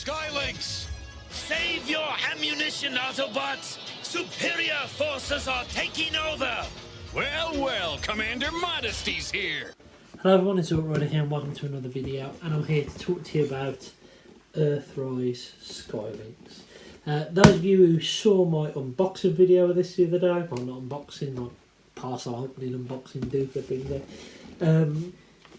Skylynx! Save your ammunition, Autobots! Superior forces are taking over! Well, well, Commander Modesty's here! Hello everyone, it's Earthrise here and welcome to another video, and I'm here to talk to you about Earthrise Skylynx. Those of you who saw my unboxing video of this the other day, well not unboxing, like parcel opening unboxing, Duper thing there,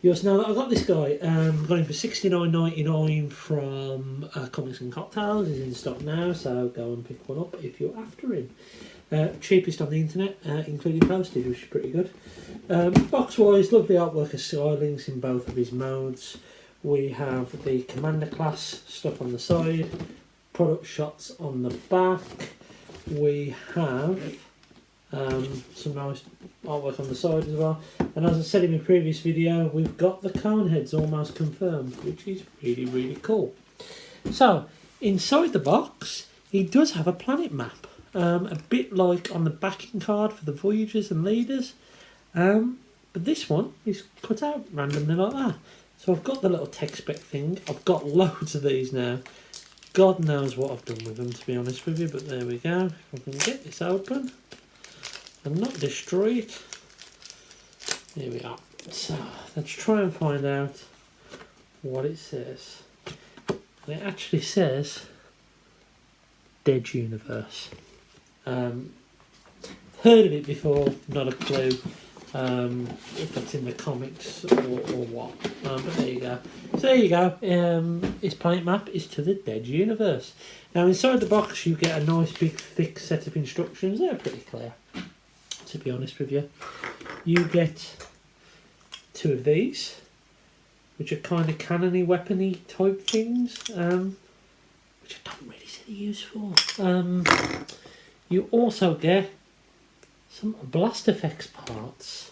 you also know that I got this guy, got him for $69.99 from Comics and Cocktails. He's in stock now, so go and pick one up if you're after him. Cheapest on the internet, including postage, which is pretty good. Box wise, lovely artwork of Skylynx in both of his modes. We have the Commander class stuff on the side, product shots on the back. We have some nice artwork on the side as well, and as I said in my previous video, we've got the cone heads almost confirmed, which is really cool. So inside the box he does have a planet map, a bit like on the backing card for the Voyagers and Leaders, but this one is cut out randomly like that. So I've got the little tech spec thing. I've got loads of these now. God knows what I've done with them, to be honest with you, but there we go. If I can get this open and not destroy it. Here we are. So let's try and find out what it says. And it actually says Dead Universe. Heard of it before, not a clue if it's in the comics or what. But there you go. So there you go. Its planet map is to the Dead Universe. Now inside the box you get a nice big thick set of instructions. They're pretty clear, to be honest with you. You get two of these, which are kind of cannon-y, weapon-y type things, which I don't really see the use for. You also get some blast effects parts,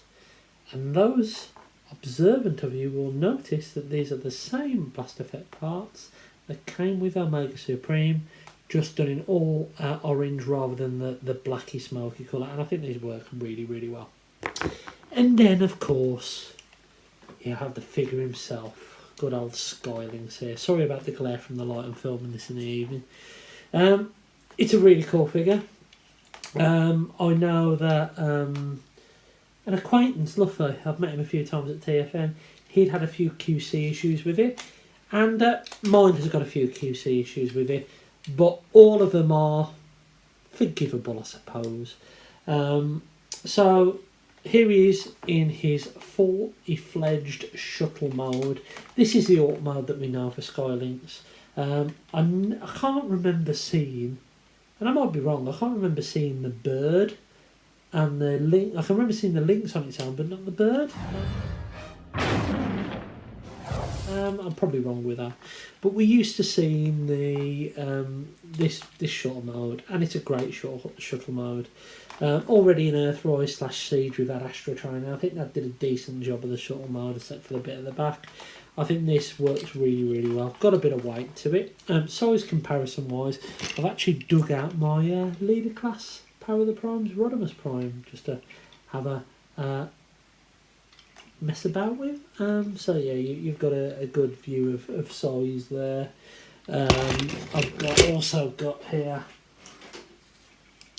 and those observant of you will notice that these are the same blast effect parts that came with Omega Supreme, just done in all orange rather than the blacky smoky colour, and I think these work really well. And then of course you have the figure himself, good old Skylynx here. Sorry about the glare from the light, I'm filming this in the evening. It's a really cool figure. I know that an acquaintance, Luffy, I've met him a few times at TFN, he'd had a few QC issues with it, and mine has got a few QC issues with it, but all of them are forgivable, I suppose. So here he is in his fully fledged shuttle mode. This is the alt mode that we know for Skylynx. I can't remember seeing, and I might be wrong, I can't remember seeing the bird and the link. I can remember seeing the Lynx on its own, but not the bird. I'm probably wrong with that, but we used to see the this shuttle mode, and it's a great shuttle mode. Already in Earthrise / Siege we've had Astro Trainer. I think that did a decent job of the shuttle mode, except for the bit at the back. I think this works really well. Got a bit of weight to it. Size comparison wise, I've actually dug out my leader class Power of the Primes Rodimus Prime just to have a mess about with. So yeah, you've got a good view of size there. I've also got here,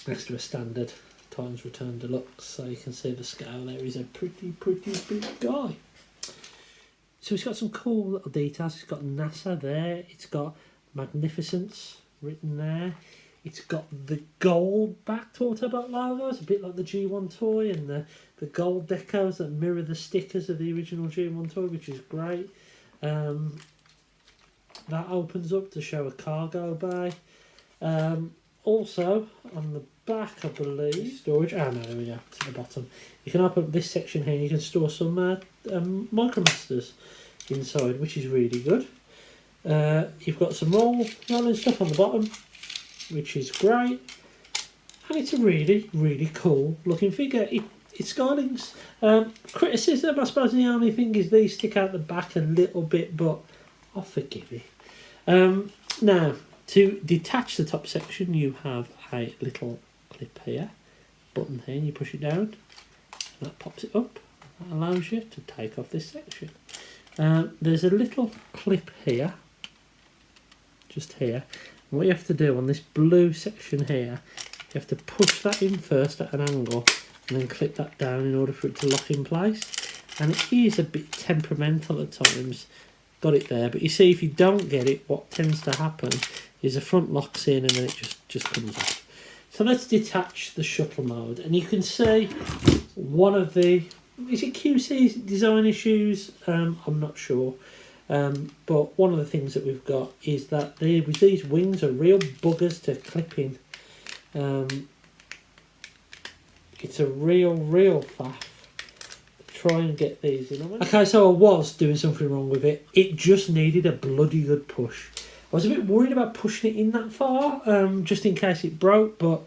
next to a standard Titans Return Deluxe, so you can see the scale there. He's a pretty big guy. So it's got some cool little details. It's got NASA there. It's got Magnificence written there. It's got the gold backed Autobot logos, a bit like the G1 toy, and the gold decos that mirror the stickers of the original G1 toy, which is great. That opens up to show a cargo bay. Also on the back, I believe, storage. No, there we go. It's at the bottom. You can open up this section here. And you can store some Micromasters inside, which is really good. You've got some rolling stuff on the bottom, which is great, and it's a really cool looking figure. It's Skylynx. Criticism, I suppose, the only thing is these stick out the back a little bit, but I'll forgive it. Now, to detach the top section, you have a little clip here, button here, and you push it down, and that pops it up. That allows you to take off this section. There's a little clip here, just here. And what you have to do on this blue section here, you have to push that in first at an angle and then clip that down in order for it to lock in place. And it is a bit temperamental at times. Got it there, but you see if you don't get it, what tends to happen is the front locks in and then it just comes off. So let's detach the shuttle mode, and you can see one of the, is it QC's design issues? I'm not sure. But one of the things that we've got is that these wings are real buggers to clip in. It's a real faff. Try and get these in. Okay, so I was doing something wrong with it. It just needed a bloody good push. I was a bit worried about pushing it in that far, just in case it broke, but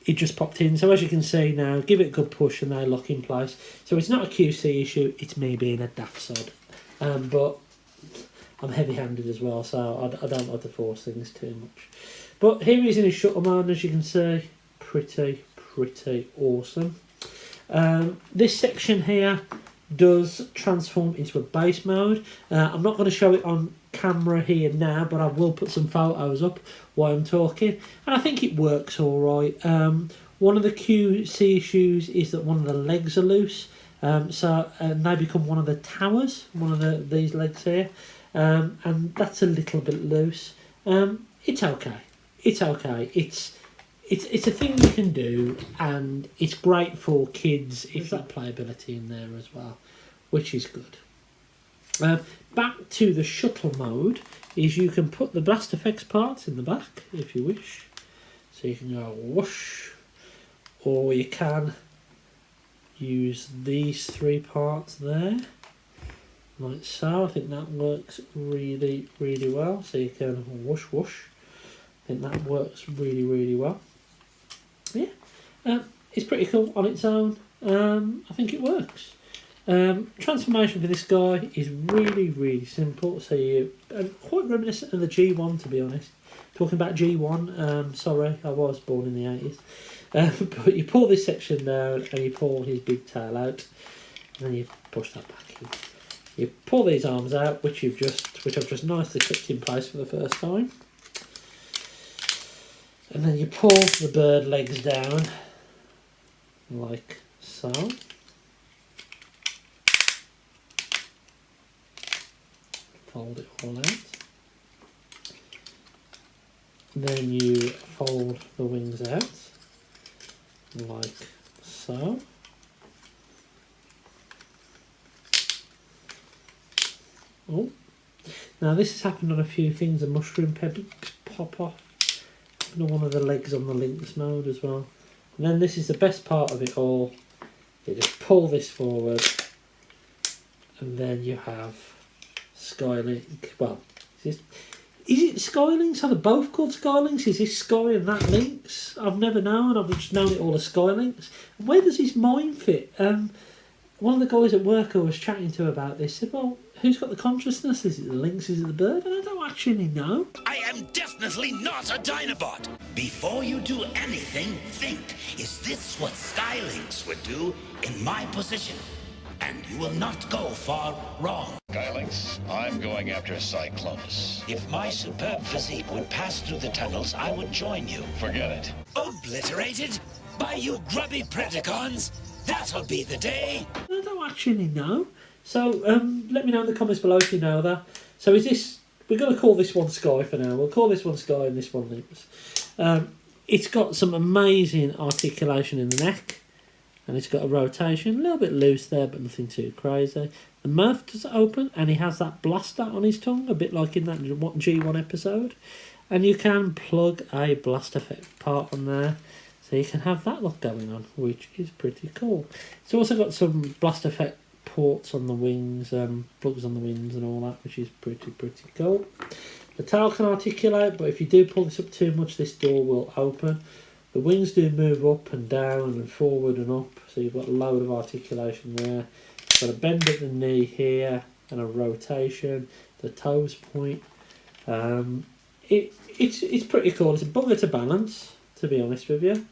it just popped in. So as you can see now, give it a good push and they lock in place. So it's not a QC issue, it's me being a daft sod. But I'm heavy-handed as well, so I don't like to force things too much. But here he is in his shuttle mode, as you can see. Pretty awesome. This section here does transform into a base mode. I'm not going to show it on camera here now, but I will put some photos up while I'm talking, and I think it works all right. One of the QC issues is that one of the legs are loose, so they become one of the towers, one of these legs here, and that's a little bit loose. It's okay. It's a thing you can do, and it's great for kids if that playability in there as well, which is good. Back to the shuttle mode is you can put the blast effects parts in the back if you wish. So you can go whoosh, or you can use these three parts there, like so. I think that works really well. So you can whoosh whoosh. I think that works really well. Yeah, it's pretty cool on its own. I think it works. Transformation for this guy is really simple. So you quite reminiscent of the G1, to be honest. Talking about G1, sorry, I was born in the 80s. But you pull this section down and you pull his big tail out, and then you push that back in. You pull these arms out, which I've just nicely clipped in place for the first time. And then you pull the bird legs down, like so. Fold it all out. Then you fold the wings out, like so. Oh, now this has happened on a few things. The mushroom pebbles pop off. One of the legs on the Lynx mode as well. And then this is the best part of it all. You just pull this forward, and then you have Skylynx. Well, is it Skylynx? Are they both called Skylynx? Is this Sky and that Lynx? I've never known. I've just known it all as Skylynx. And where does his mind fit? One of the guys at work I was chatting to about this said, well, who's got the consciousness? Is it the lynx? Is it the bird? And I don't actually know. I am definitely not a Dinobot. Before you do anything, think, is this what Skylynx would do in my position? And you will not go far wrong. Skylynx, I'm going after Cyclonus. If my superb physique would pass through the tunnels, I would join you. Forget it. Obliterated? By you grubby Predacons? That'll be the day. I don't actually know. So let me know in the comments below if you know that. So is this, we're going to call this one Sky for now. We'll call this one Sky and this one Lynx. It's got some amazing articulation in the neck. And it's got a rotation, a little bit loose there, but nothing too crazy. The mouth does open, and he has that blaster on his tongue, a bit like in that G1 episode. And you can plug a blast effect part on there, so you can have that look going on, which is pretty cool. It's also got some blast effect ports on the wings, plugs on the wings and all that, which is pretty cool. The tail can articulate, but if you do pull this up too much, this door will open. The wings do move up and down and forward and up, so you've got a load of articulation there. Got a bend at the knee here and a rotation. The toes point. It's pretty cool. It's a bugger to balance, to be honest with you,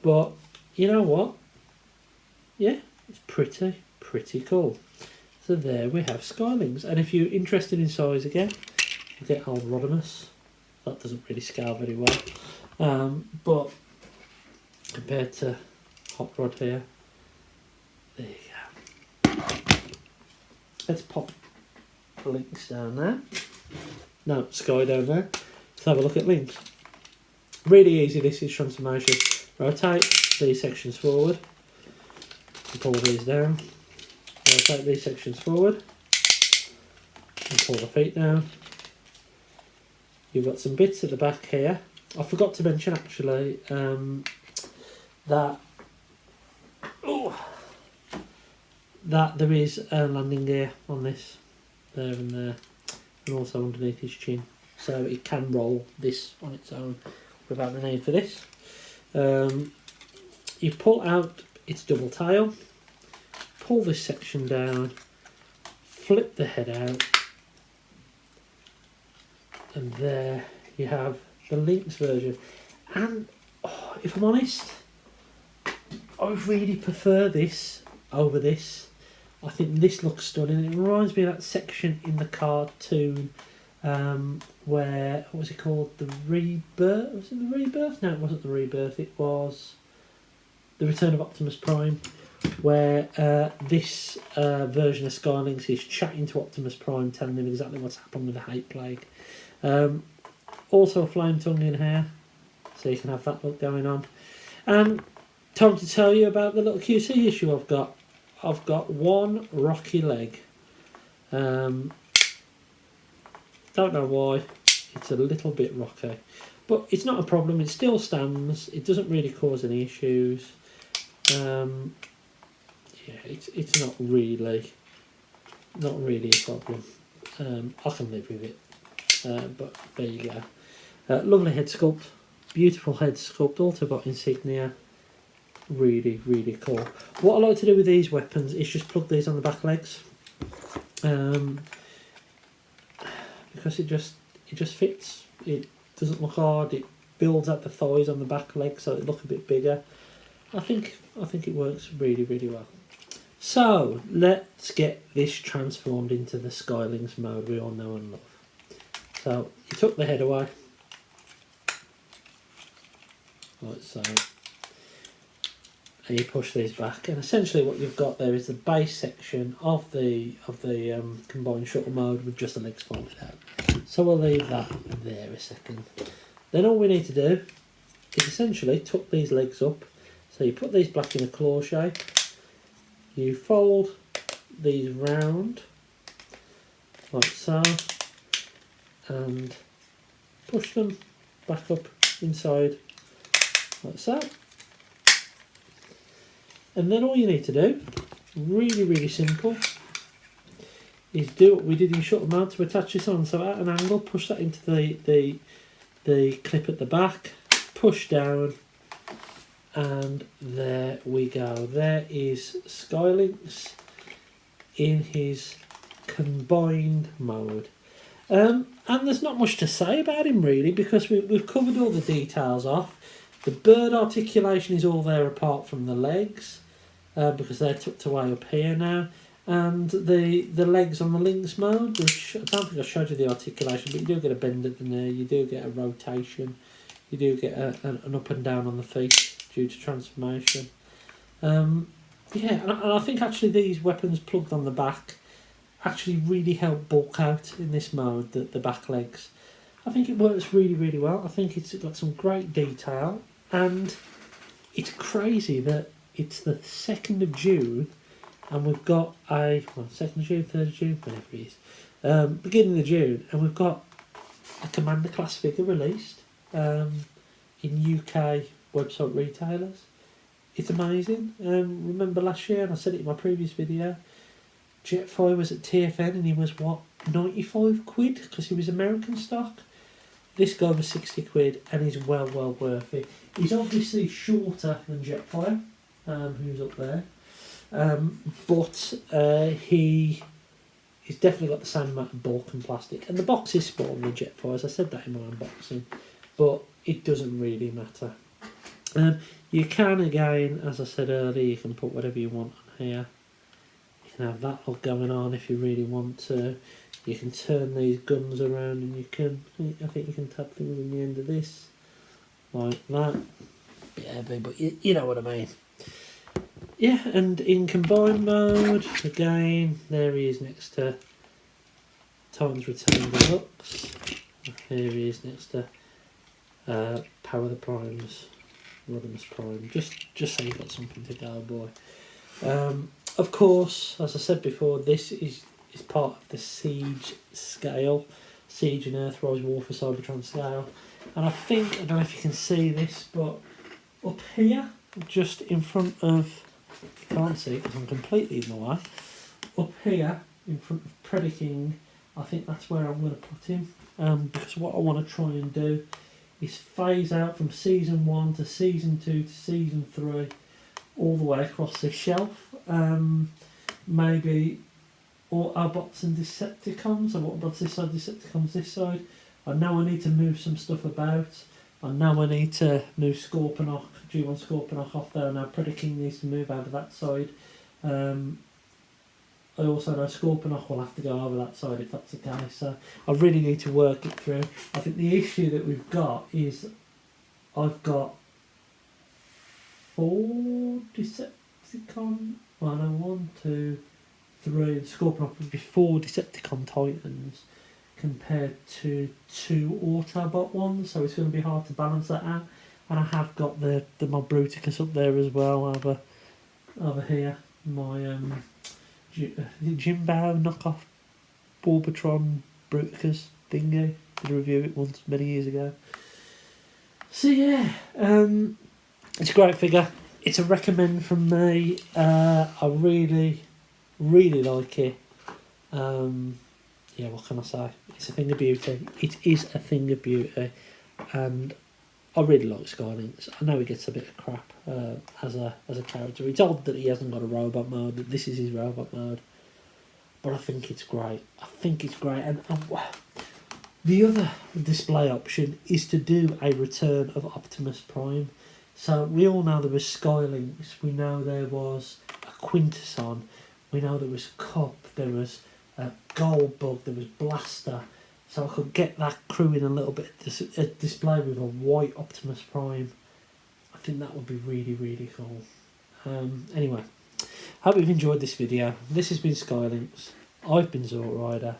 but you know what? Yeah, it's pretty cool. So there we have Skylynx, and if you're interested in size again, you get old Rodimus. that doesn't really scale very well. But compared to Hot Rod here, there you go. Let's pop Lynx down there. No, Sky down there. Let's have a look at Lynx. Really easy, this is transformation. Rotate these sections forward. And pull these down. Rotate these sections forward. And pull the feet down. You've got some bits at the back here. I forgot to mention actually that there is a landing gear on this, there and there, and also underneath his chin, so it can roll this on its own without the need for this. You pull out its double tail, pull this section down, flip the head out, and there you have the Lynx version. And if I'm honest, I really prefer this over this. I think this looks stunning. It reminds me of that section in the cartoon where, what was it called? The Rebirth? Was it the Rebirth? No, it wasn't the Rebirth. It was the Return of Optimus Prime, where this version of Skylynx is chatting to Optimus Prime, telling him exactly what's happened with the hate plague. Also a flame tongue in here, so you can have that look going on. And time to tell you about the little QC issue I've got. I've got one rocky leg. Don't know why. It's a little bit rocky, but it's not a problem. It still stands. It doesn't really cause any issues. Yeah, it's not really a problem. I can live with it. But there you go. Lovely head sculpt, beautiful head sculpt, Autobot insignia. Really, really cool. What I like to do with these weapons is just plug these on the back legs, because it just fits. It doesn't look hard. It builds up the thighs on the back leg so it look a bit bigger. I think it works really, really well. So let's get this transformed into the Skylynx mode we all know and love. So you took the head away, like so, and you push these back, and essentially what you've got there is the base section of the combined shuttle mode with just the legs folded out. So we'll leave that there a second. Then all we need to do is essentially tuck these legs up. So you put these back in a claw shape, you fold these round like so, and push them back up inside like so. And then all you need to do, really, really simple, is do what we did in shuttle mode to attach this on. So at an angle, push that into the clip at the back, push down, and there we go. There is Skylynx in his combined mode. And there's not much to say about him really, because we've covered all the details off. The bird articulation is all there apart from the legs, because they're tucked away up here now. And the legs on the Lynx mode, which I don't think I showed you the articulation, but you do get a bend at the knee, you do get a rotation, you do get an up and down on the feet due to transformation. Yeah, and I think actually these weapons plugged on the back actually really help bulk out in this mode, the back legs. I think it works really, really well. I think it's got some great detail, and it's crazy that it's the 2nd of June and we've got a, 2nd of June, 3rd of June, whatever it is, beginning of June, and we've got a Commander class figure released in UK website retailers. It's amazing. Remember last year, and I said it in my previous video, Jetfire was at TFN and he was, what, 95 quid because he was American stock? This guy was 60 quid and he's well worth it. He's obviously shorter than Jetfire, who's up there, but he's definitely got the same amount of bulk and plastic. And the box is spot on the Jetfires, I said that in my unboxing, but it doesn't really matter. You can, again, as I said earlier, you can put whatever you want on here. can have that all going on if you really want to. You can turn these guns around and you can, I think you can tap things on the end of this, like that. Yeah, but you know what I mean. Yeah, and in combined mode, again, there he is next to Titan's Return Deluxe. Here he is next to Power the Primes, Rodimus Prime, just so you've got something to go by. Of course, as I said before, this is part of the Siege scale, Siege and Earthrise War for Cybertron scale. And I don't know if you can see this, but up here, just in front of, you can't see it because I'm completely in the way, up here in front of Predaking, I think that's where I'm going to put him, because what I want to try and do is phase out from Season 1 to Season 2 to Season 3 all the way across this shelf. Maybe all Autobots and Decepticons, or Autobots this side, Decepticons this side. I know I need to move some stuff about. I know I need to move Scorponok, G1 Scorponok off there. Now Predaking needs to move out of that side. I also know Scorponok will have to go over that side if that's the case. So I really need to work it through. I think the issue that we've got is I've got 4 Decepticon. Well, no, 1, 2, 3. Scorponok would be 4 Decepticon Titans compared to 2 Autobot ones, so it's going to be hard to balance that out. And I have got the Mob Bruticus up there as well over here. My Jimbo knockoff Borbatron Bruticus thingy. Did a review it once many years ago. So yeah, it's a great figure. It's a recommend from me. I really like it. Yeah, what can I say? It's a thing of beauty. It is a thing of beauty, and I really like Skylynx. I know he gets a bit of crap as a character. It's odd that he hasn't got a robot mode, that this is his robot mode. But I think it's great. And the other display option is to do a return of Optimus Prime. So we all know there was Skylynx. We know there was a Quintesson. We know there was Cup. There was Goldbug. There was Blaster. So I could get that crew in a little bit display with a white Optimus Prime. I think that would be really cool. Anyway, hope you've enjoyed this video. This has been Skylynx. I've been Zort Rider.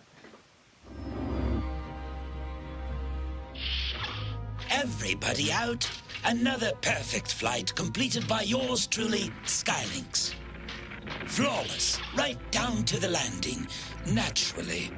Everybody out. Another perfect flight completed by yours truly, Skylynx. Flawless, right down to the landing, naturally.